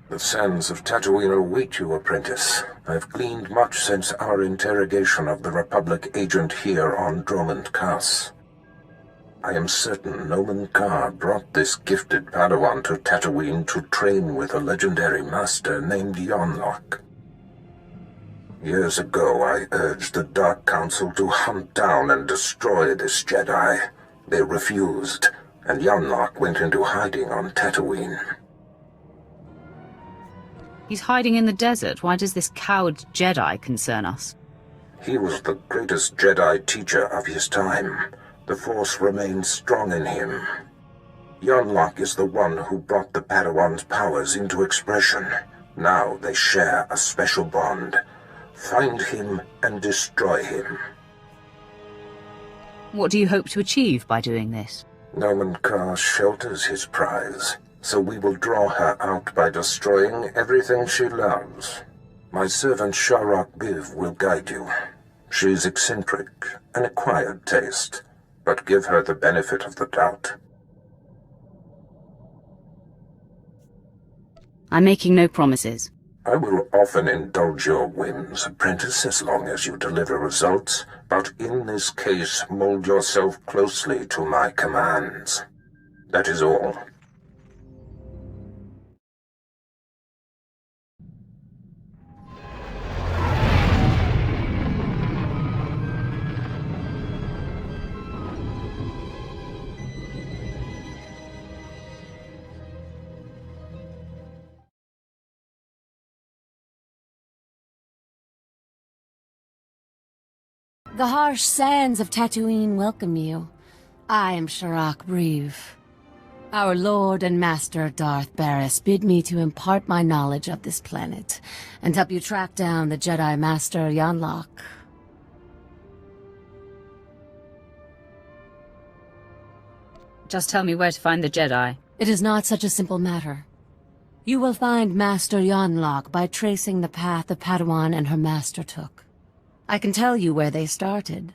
The sands of Tattooine await you, apprentice. I've gleaned much since our interrogation of the Republic agent here on Dromund Kaas. I am certain Nomen Ka brought this gifted Padawan to Tattooine to train with a legendary master named Yonlock. Years ago, I urged the Dark Council to hunt down and destroy this Jedi. They refused, and Yonlock went into hiding on Tattooine. He's hiding in the desert. Why does this coward Jedi concern us? He was the greatest Jedi teacher of his time. The Force remains strong in him. Yonlock is the one who brought the Padawan's powers into expression. Now they share a special bond. Find him and destroy him. What do you hope to achieve by doing this? Nomen Ka shelters his prize, so we will draw her out by destroying everything she loves. My servant Sharok Biv will guide you. She is eccentric, an acquired taste, but give her the benefit of the doubt. I'm making no promises. I will often indulge your whims, apprentice, as long as you deliver results, but in this case, mold yourself closely to my commands. That is all. The harsh sands of Tattooine welcome you. I am Sharok Breve. Our Lord and Master Darth Barris bid me to impart my knowledge of this planet, and help you track down the Jedi Master Yonlock. Just tell me where to find the Jedi. It is not such a simple matter. You will find Master Yonlock by tracing the path the Padawan and her master took. I can tell you where they started.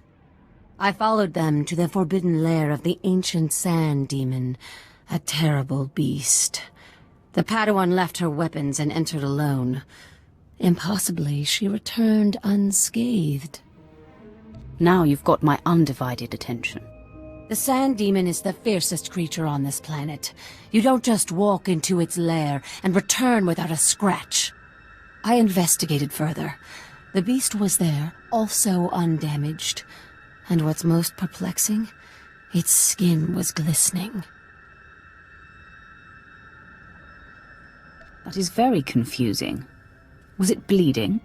I followed them to the forbidden lair of the ancient sand demon, a terrible beast. The Padawan left her weapons and entered alone. Impossibly, she returned unscathed. Now you've got my undivided attention. The sand demon is the fiercest creature on this planet. You don't just walk into its lair and return without a scratch. I investigated further. The beast was there, also undamaged. And what's most perplexing? Its skin was glistening. That is very confusing. Was it bleeding?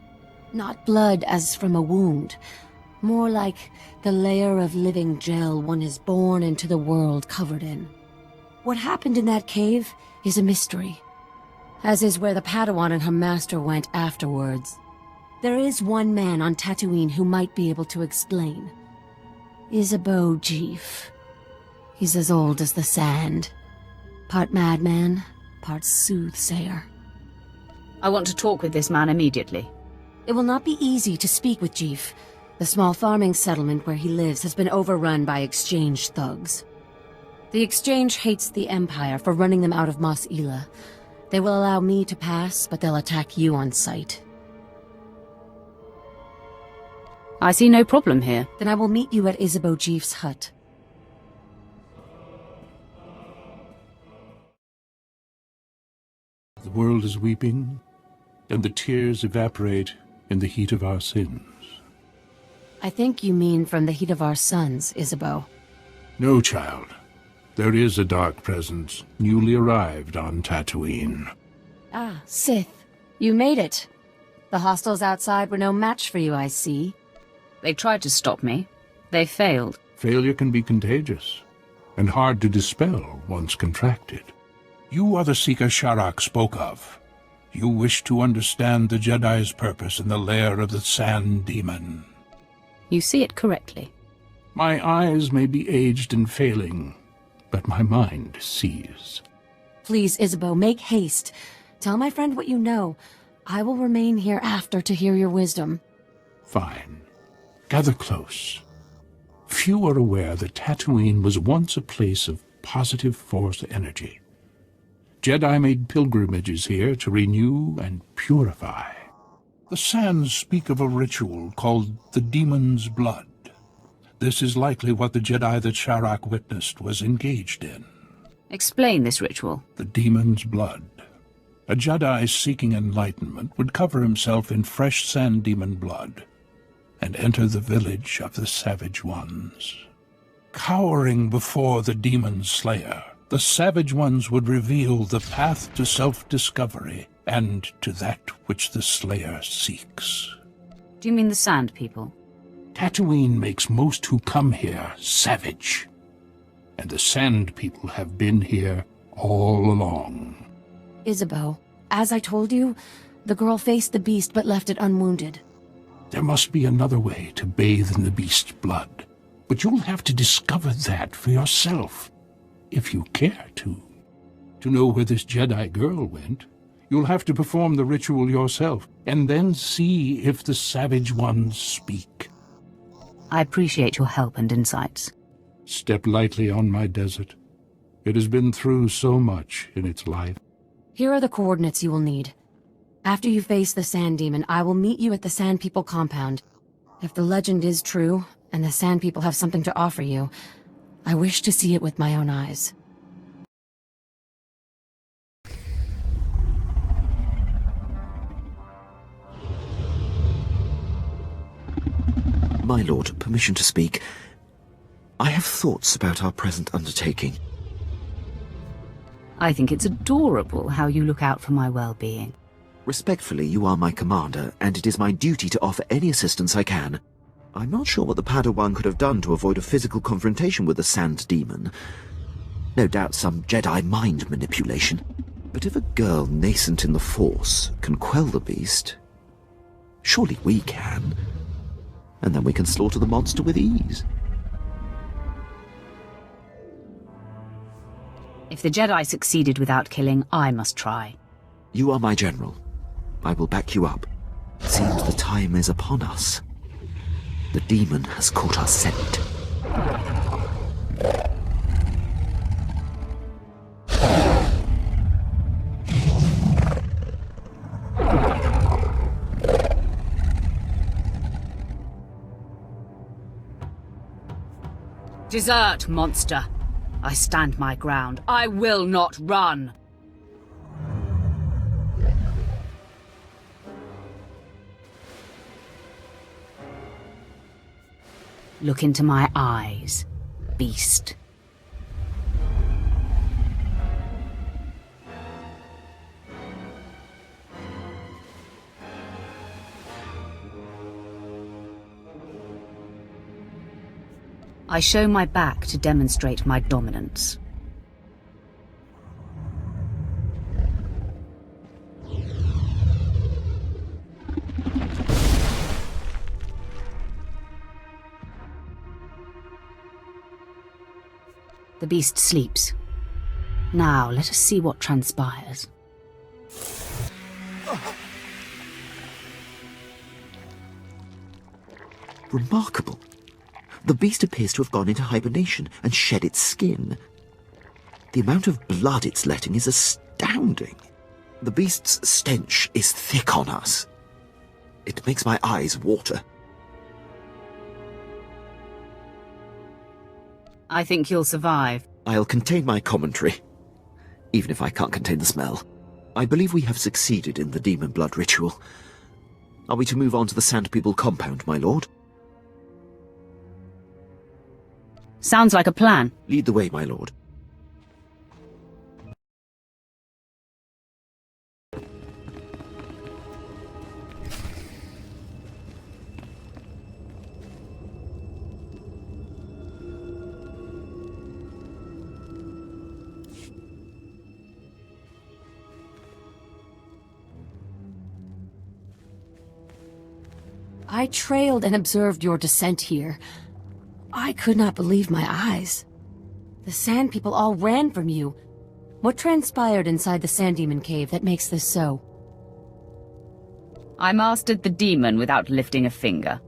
Not blood as from a wound. More like the layer of living gel one is born into the world covered in. What happened in that cave is a mystery. As is where the Padawan and her master went afterwards. There is one man on Tattooine who might be able to explain. Isabeau Jeef. He's as old as the sand. Part madman, part soothsayer. I want to talk with this man immediately. It will not be easy to speak with Jeef. The small farming settlement where he lives has been overrun by exchange thugs. The exchange hates the Empire for running them out of Mos Ela. They will allow me to pass, but they'll attack you on sight. I see no problem here. Then I will meet you at Isabeau Jeef's hut. The world is weeping, and the tears evaporate in the heat of our sins. I think you mean from the heat of our suns, Isabeau. No, child. There is a dark presence newly arrived on Tattooine. Ah, Sith. You made it. The hostiles outside were no match for you, I see. They tried to stop me. They failed. Failure can be contagious, and hard to dispel once contracted. You are the seeker Sharok spoke of. You wish to understand the Jedi's purpose in the lair of the Sand Demon. You see it correctly. My eyes may be aged and failing, but my mind sees. Please, Isabeau, make haste. Tell my friend what you know. I will remain here after to hear your wisdom. Fine. Gather close. Few are aware that Tattooine was once a place of positive Force energy. Jedi made pilgrimages here to renew and purify. The sands speak of a ritual called the Demon's Blood. This is likely what the Jedi that Sharrak witnessed was engaged in. Explain this ritual. The Demon's Blood. A Jedi seeking enlightenment would cover himself in fresh sand demon blood and enter the village of the Savage Ones. Cowering before the Demon Slayer, the Savage Ones would reveal the path to self-discovery and to that which the Slayer seeks. Do you mean the Sand People? Tattooine makes most who come here savage, and the Sand People have been here all along. Isabeau, as I told you, the girl faced the beast but left it unwounded. There must be another way to bathe in the beast's blood, but you'll have to discover that for yourself, if you care to. To know where this Jedi girl went, you'll have to perform the ritual yourself, and then see if the Savage Ones speak. I appreciate your help and insights. Step lightly on my desert. It has been through so much in its life. Here are the coordinates you will need. After you face the Sand Demon, I will meet you at the Sand People compound. If the legend is true, and the Sand People have something to offer you, I wish to see it with my own eyes. My lord, permission to speak. I have thoughts about our present undertaking. I think it's adorable how you look out for my well-being. Respectfully, you are my commander, and it is my duty to offer any assistance I can. I'm not sure what the Padawan could have done to avoid a physical confrontation with the Sand Demon. No doubt some Jedi mind manipulation. But if a girl nascent in the Force can quell the beast, surely we can. And then we can slaughter the monster with ease. If the Jedi succeeded without killing, I must try. You are my general. I will back you up. It seems the time is upon us. The demon has caught our scent. Desert, monster! I stand my ground. I will not run! Look into my eyes, beast. I show my back to demonstrate my dominance. The beast sleeps. Now, let us see what transpires. Remarkable. The beast appears to have gone into hibernation and shed its skin. The amount of blood it's letting is astounding. The beast's stench is thick on us. It makes my eyes water. I think you'll survive. I'll contain my commentary, even if I can't contain the smell. I believe we have succeeded in the demon blood ritual. Are we to move on to the Sand People compound, my lord? Sounds like a plan. Lead the way, my lord. I trailed and observed your descent here. I could not believe my eyes. The Sand People all ran from you. What transpired inside the Sand Demon cave that makes this so? I mastered the demon without lifting a finger,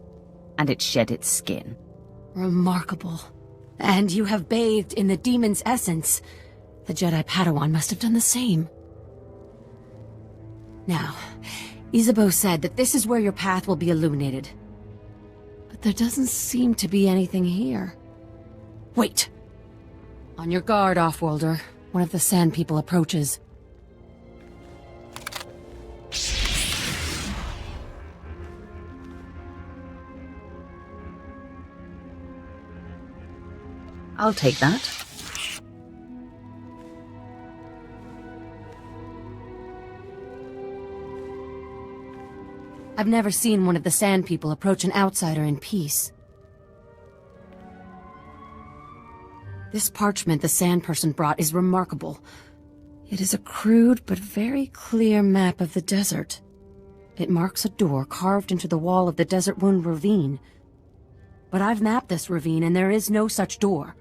and it shed its skin. Remarkable. And you have bathed in the demon's essence. The Jedi Padawan must have done the same. Now, Isabeau said that this is where your path will be illuminated. But there doesn't seem to be anything here. Wait! On your guard, Offworlder. One of the Sand People approaches. I'll take that. I've never seen one of the Sand People approach an outsider in peace. This parchment the Sand Person brought is remarkable. It is a crude but very clear map of the desert. It marks a door carved into the wall of the Desert Wound Ravine. But I've mapped this ravine and there is no such door.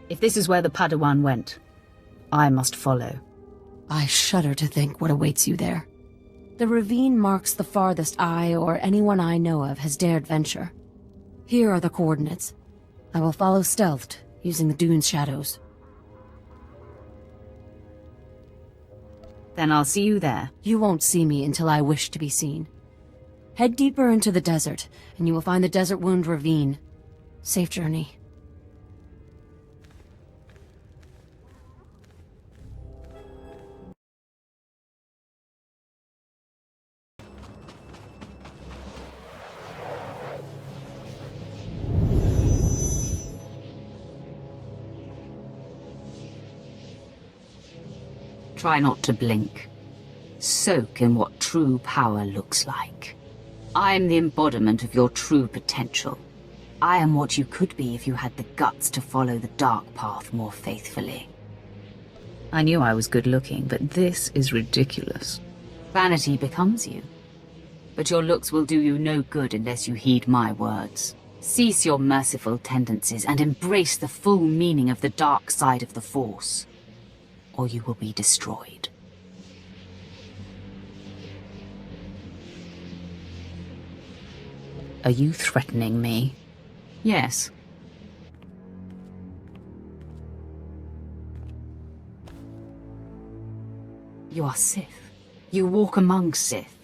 If this is where the Padawan went, I must follow. I shudder to think what awaits you there. The ravine marks the farthest I or anyone I know of has dared venture. Here are the coordinates. I will follow stealthed, using the dune's shadows. Then I'll see you there. You won't see me until I wish to be seen. Head deeper into the desert, and you will find the Desert Wound Ravine. Safe journey. Try not to blink. Soak in what true power looks like. I am the embodiment of your true potential. I am what you could be if you had the guts to follow the dark path more faithfully. I knew I was good looking, but this is ridiculous. Vanity becomes you. But your looks will do you no good unless you heed my words. Cease your merciful tendencies and embrace the full meaning of the dark side of the Force. Or you will be destroyed. Are you threatening me? Yes. You are Sith. You walk among Sith.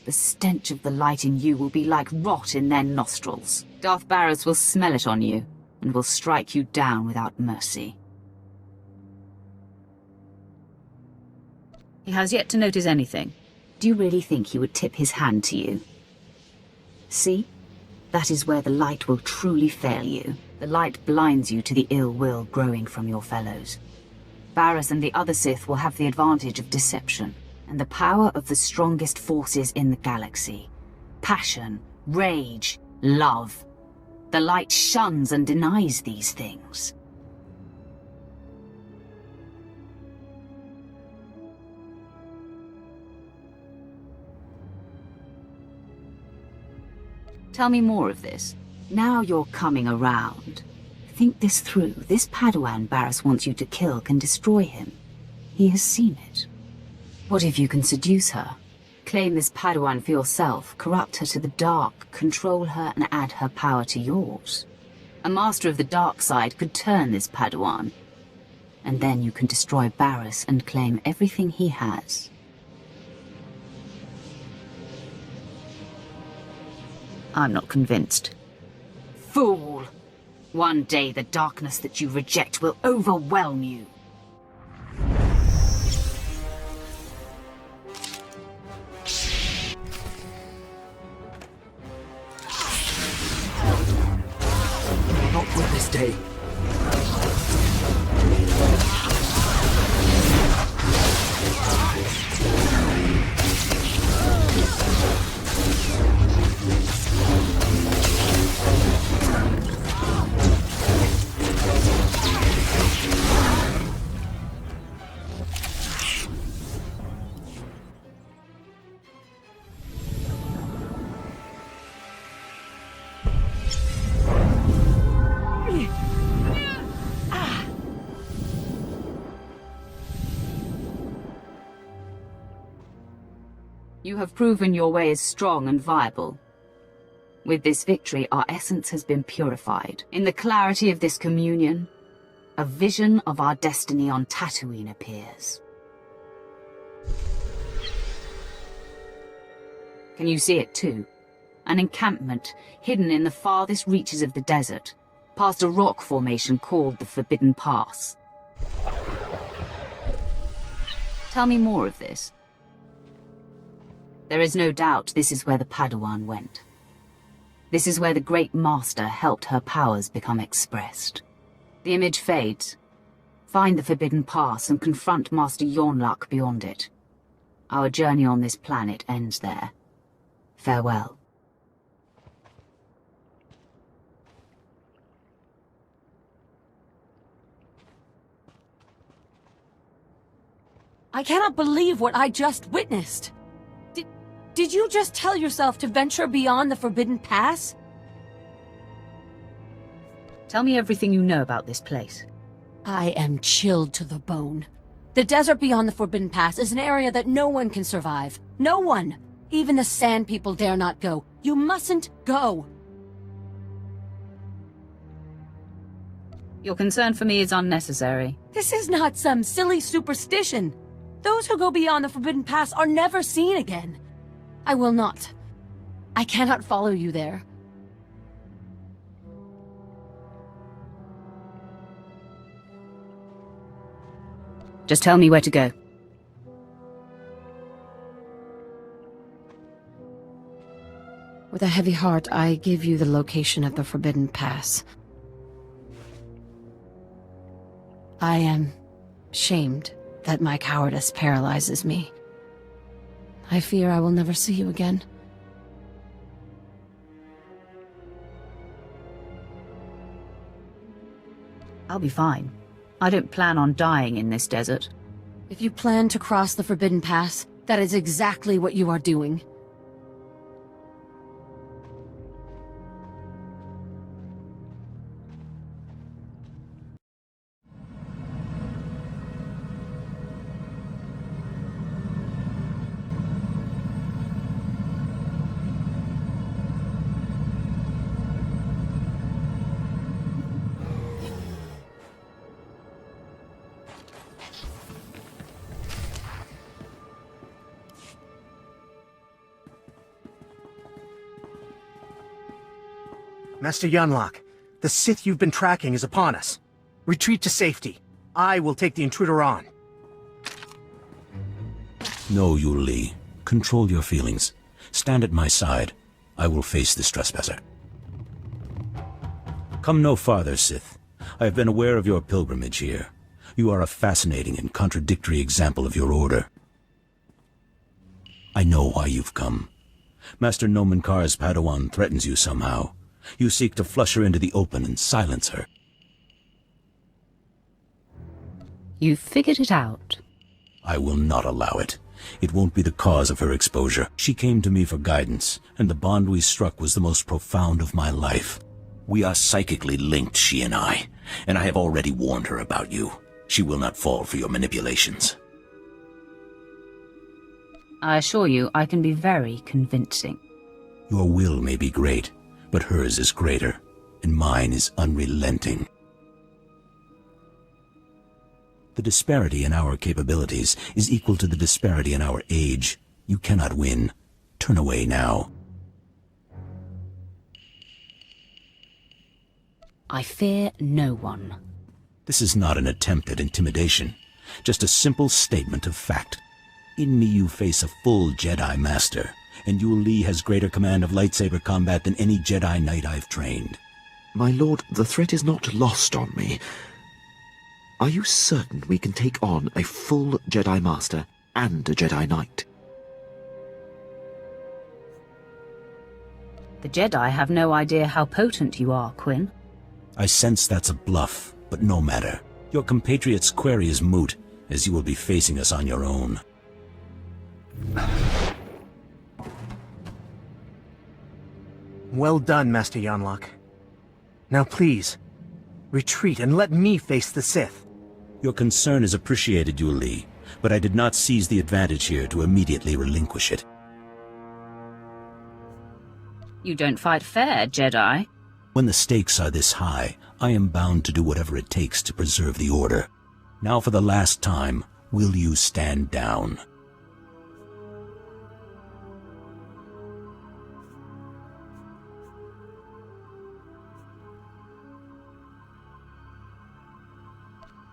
The stench of the light in you will be like rot in their nostrils. Darth Barris will smell it on you, and will strike you down without mercy. He has yet to notice anything. Do you really think he would tip his hand to you? See? That is where the light will truly fail you. The light blinds you to the ill will growing from your fellows. Barris and the other Sith will have the advantage of deception, and the power of the strongest forces in the galaxy. Passion, rage, love. The light shuns and denies these things. Tell me more of this. Now you're coming around. Think this through. This Padawan Barris wants you to kill can destroy him. He has seen it. What if you can seduce her? Claim this Padawan for yourself, corrupt her to the dark, control her and add her power to yours. A master of the dark side could turn this Padawan. And then you can destroy Barris and claim everything he has. I'm not convinced. Fool! One day the darkness that you reject will overwhelm you. Not for this day. You have proven your way is strong and viable. With this victory, our essence has been purified. In the clarity of this communion, a vision of our destiny on Tattooine appears. Can you see it too? An encampment hidden in the farthest reaches of the desert, past a rock formation called the Forbidden Pass. Tell me more of this. There is no doubt this is where the Padawan went. This is where the Great Master helped her powers become expressed. The image fades. Find the Forbidden Pass and confront Master Yonluk beyond it. Our journey on this planet ends there. Farewell. I cannot believe what I just witnessed. Did you just tell yourself to venture beyond the Forbidden Pass? Tell me everything you know about this place. I am chilled to the bone. The desert beyond the Forbidden Pass is an area that no one can survive. No one! Even the Sand People dare not go. You mustn't go! Your concern for me is unnecessary. This is not some silly superstition. Those who go beyond the Forbidden Pass are never seen again. I will not. I cannot follow you there. Just tell me where to go. With a heavy heart, I give you the location of the Forbidden Pass. I am shamed that my cowardice paralyzes me. I fear I will never see you again. I'll be fine. I don't plan on dying in this desert. If you plan to cross the Forbidden Pass, that is exactly what you are doing. Master Yonluk, the Sith you've been tracking is upon us. Retreat to safety. I will take the intruder on. No, Yu Li. Control your feelings. Stand at my side. I will face this trespasser. Come no farther, Sith. I have been aware of your pilgrimage here. You are a fascinating and contradictory example of your order. I know why you've come. Master Nomenkar's Padawan threatens you somehow. You seek to flush her into the open and silence her. You've figured it out. I will not allow it. It won't be the cause of her exposure. She came to me for guidance, and the bond we struck was the most profound of my life. We are psychically linked, she and I have already warned her about you. She will not fall for your manipulations. I assure you, I can be very convincing. Your will may be great, but hers is greater, and mine is unrelenting. The disparity in our capabilities is equal to the disparity in our age. You cannot win. Turn away now. I fear no one. This is not an attempt at intimidation, just a simple statement of fact. In me you face a full Jedi Master, and Yu Li has greater command of lightsaber combat than any Jedi Knight I've trained. My lord, the threat is not lost on me. Are you certain we can take on a full Jedi Master and a Jedi Knight? The Jedi have no idea how potent you are, Quinn. I sense that's a bluff, but no matter. Your compatriot's query is moot, as you will be facing us on your own. Well done, Master Yonluk. Now please, retreat and let me face the Sith. Your concern is appreciated, Yu Li, but I did not seize the advantage here to immediately relinquish it. You don't fight fair, Jedi. When the stakes are this high, I am bound to do whatever it takes to preserve the Order. Now for the last time, will you stand down?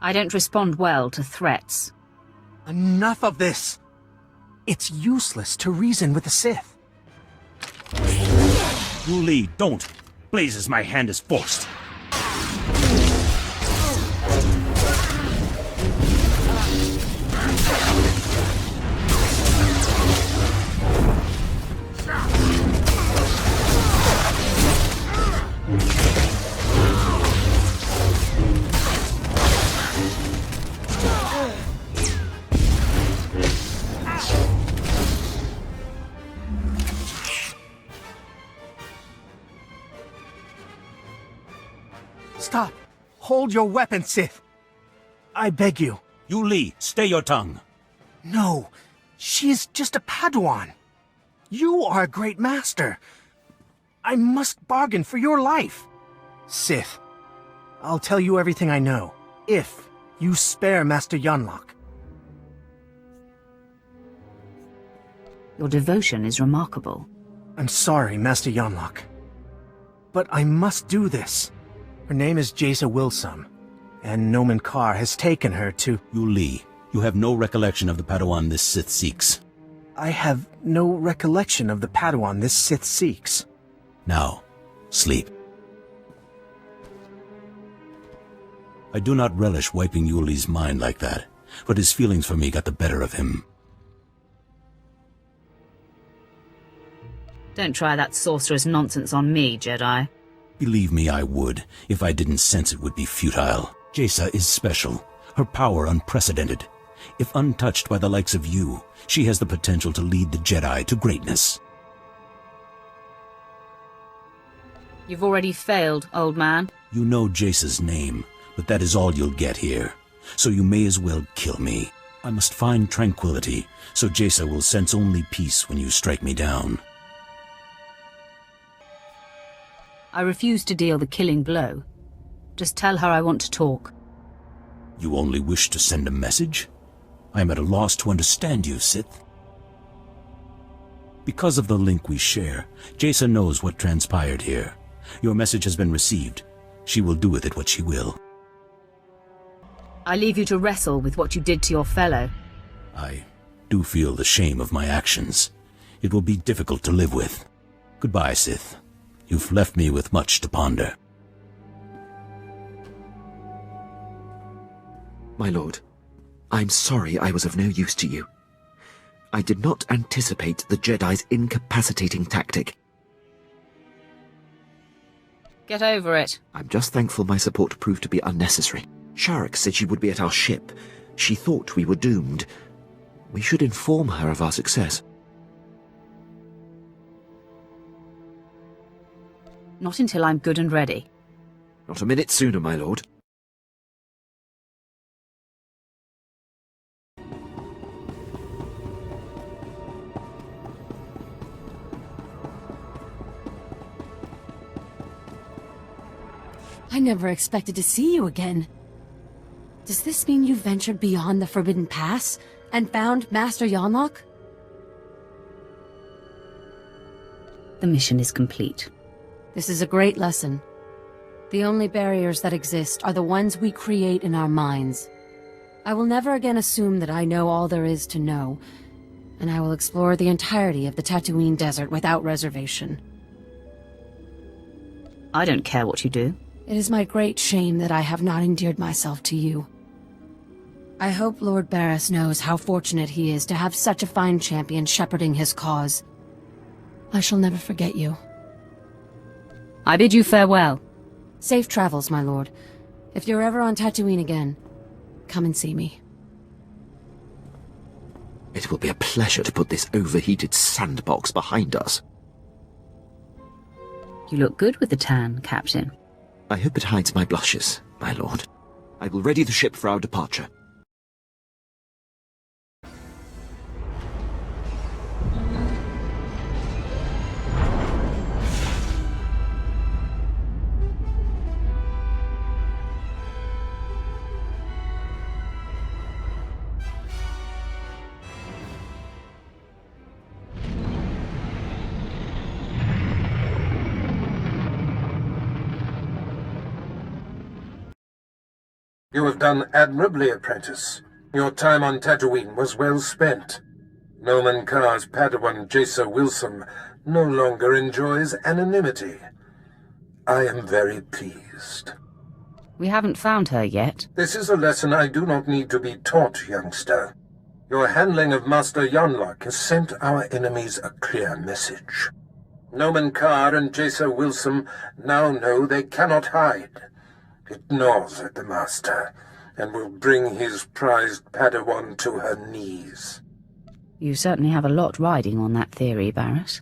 I don't respond well to threats. Enough of this! It's useless to reason with the Sith. Yu Li, don't! Blazes, my hand is forced. Stop! Hold your weapon, Sith! I beg you. Yu Li, stay your tongue. No, she is just a Padawan. You are a great master. I must bargain for your life. Sith, I'll tell you everything I know, if you spare Master Yonlock. Your devotion is remarkable. I'm sorry, Master Yonlock. But I must do this. Her name is Jaisa Wilsum, and Nomen Karr has taken her to... Yu Li, you have no recollection of the Padawan this Sith seeks. I have no recollection of the Padawan this Sith seeks. Now, sleep. I do not relish wiping Yu Li's mind like that, but his feelings for me got the better of him. Don't try that sorcerer's nonsense on me, Jedi. Believe me, I would, if I didn't sense it would be futile. Jaisa is special, her power unprecedented. If untouched by the likes of you, she has the potential to lead the Jedi to greatness. You've already failed, old man. You know Jaisa's name, but that is all you'll get here. So you may as well kill me. I must find tranquility, so Jaisa will sense only peace when you strike me down. I refuse to deal the killing blow. Just tell her I want to talk. You only wish to send a message? I am at a loss to understand you, Sith. Because of the link we share, Jaisa knows what transpired here. Your message has been received. She will do with it what she will. I leave you to wrestle with what you did to your fellow. I do feel the shame of my actions. It will be difficult to live with. Goodbye, Sith. You've left me with much to ponder. My lord, I'm sorry I was of no use to you. I did not anticipate the Jedi's incapacitating tactic. Get over it. I'm just thankful my support proved to be unnecessary. Sharrock said she would be at our ship. She thought we were doomed. We should inform her of our success. Not until I'm good and ready. Not a minute sooner, my lord. I never expected to see you again. Does this mean you ventured beyond the Forbidden Pass and found Master Yonlock? The mission is complete. This is a great lesson. The only barriers that exist are the ones we create in our minds. I will never again assume that I know all there is to know, and I will explore the entirety of the Tattooine Desert without reservation. I don't care what you do. It is my great shame that I have not endeared myself to you. I hope Lord Barris knows how fortunate he is to have such a fine champion shepherding his cause. I shall never forget you. I bid you farewell. Safe travels, my lord. If you're ever on Tattooine again, come and see me. It will be a pleasure to put this overheated sandbox behind us. You look good with the tan, Captain. I hope it hides my blushes, my lord. I will ready the ship for our departure. You have done admirably, apprentice. Your time on Tattooine was well spent. Nomen Karr's Padawan Jacer Wilson no longer enjoys anonymity. I am very pleased. We haven't found her yet. This is a lesson I do not need to be taught, youngster. Your handling of Master Yonlock has sent our enemies a clear message. Nomen Karr and Jacer Wilson now know they cannot hide. It gnaws at the Master, and will bring his prized Padawan to her knees. You certainly have a lot riding on that theory, Barris.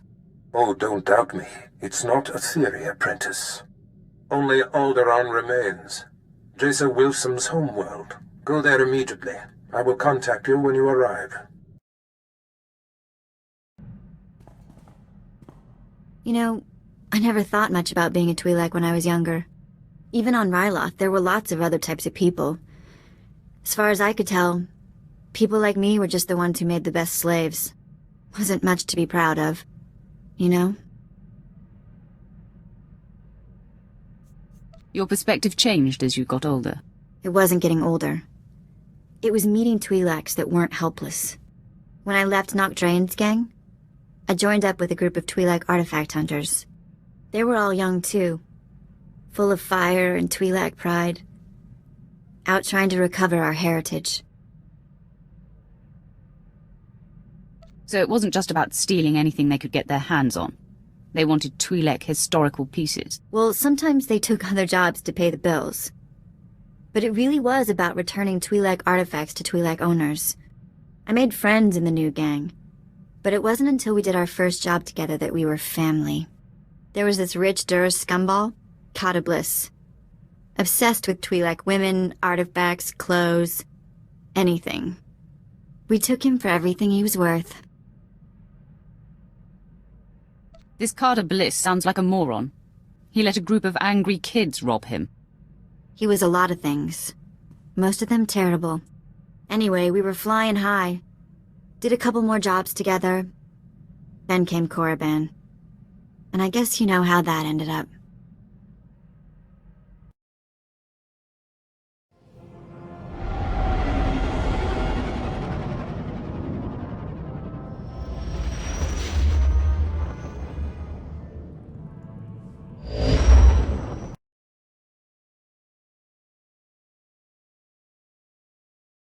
Oh, don't doubt me. It's not a theory, apprentice. Only Alderaan remains. Jacer Wilson's homeworld. Go there immediately. I will contact you when you arrive. You know, I never thought much about being a Twi'lek when I was younger. Even on Ryloth, there were lots of other types of people. As far as I could tell, people like me were just the ones who made the best slaves. Wasn't much to be proud of, you know? Your perspective changed as you got older. It wasn't getting older. It was meeting Twi'leks that weren't helpless. When I left Noctrain's gang, I joined up with a group of Twi'lek artifact hunters. They were all young too, full of fire and Twi'lek pride, out trying to recover our heritage. So it wasn't just about stealing anything they could get their hands on. They wanted Twi'lek historical pieces. Well, sometimes they took other jobs to pay the bills. But it really was about returning Twi'lek artifacts to Twi'lek owners. I made friends in the new gang, but it wasn't until we did our first job together that we were family. There was this rich Dur scumball, Kata Bliss, obsessed with Twi'lek women, artifacts, clothes, anything. We took him for everything he was worth. This Carter Bliss sounds like a moron. He let a group of angry kids rob him. He was a lot of things. Most of them terrible. Anyway, we were flying high. Did a couple more jobs together. Then came Korriban. And I guess you know how that ended up.